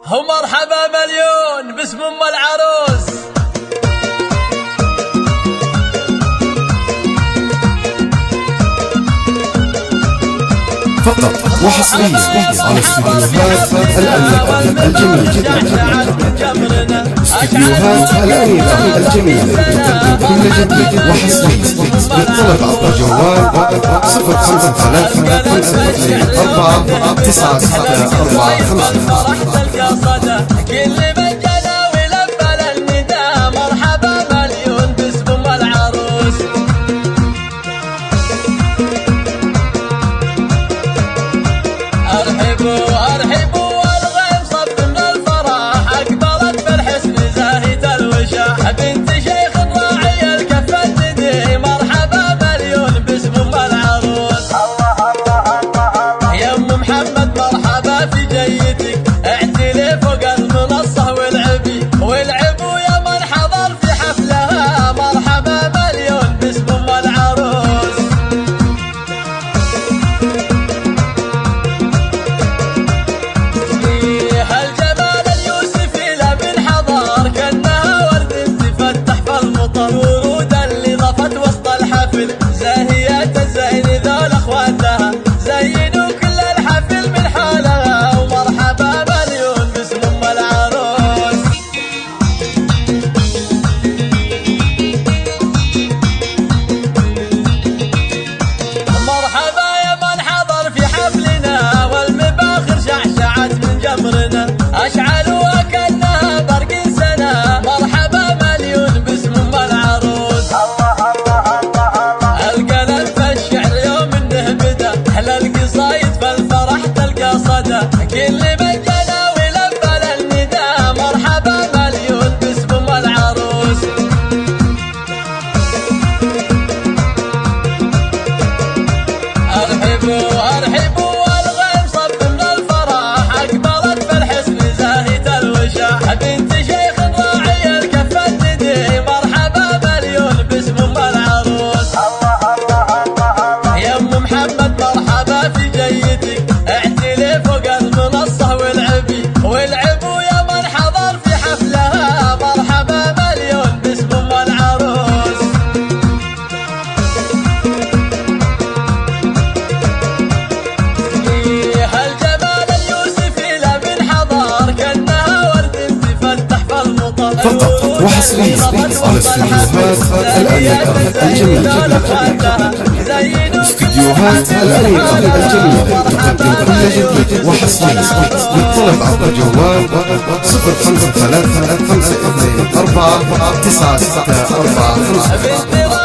ومرحبا مليون باسم ام العروس. فقط وحصريا على استديوهات الأنيقة الجميلة. استديوهات الأنيقة الجميلة تقدم كل جديد وحصري. للطلب عبر الجوال 053 أرحبوا والغيم صب من الفرح أقبلت بالحسن زاهية الوشاح بنت شيخ راعي الكفة الندي مرحبا مليون باسم ام العروس. يا ام محمد مرحبا في جيتك اعتلي فوق المنصة والعبوا يا من حضر في حفلها مرحبا مليون باسم ام العروس. ورود اللي ضفت وسط الحفل زاهيات الزين ذول اخواتها زينوا كل الحفل من حالها ومرحبا مليون باسم ام العروس. مرحبا يا من حضر في حفلنا والمباخر شعشعت من جمرنا اشعلوا كانها برق سنه مرحبا مليون باسم ام العروس. القلم في الشعر يوم انه بدا احلى القصايد فالفرح تلقى صدى كل من جنى ولبى للنداء مرحبا مليون باسم ام العروس. أرحبوا والغيم صب من الفرح أقبلت بالحسن زاهية الوشاح بنت شيخ راعي الكفة الندي مرحبا مليون باسم ام العروس. يا ام محمد مرحبا في جيتك اعتلي فوق المنصة والعبوا يا من حضر في حفلها مرحبا مليون باسم ام العروس. فقط وحصريا على استديوهات الأنيقة الجميلة. استديوهات الأنيقة الجميلة تقدم كل جديد وحصري. للطلب عبر الجوال 053 524 9645.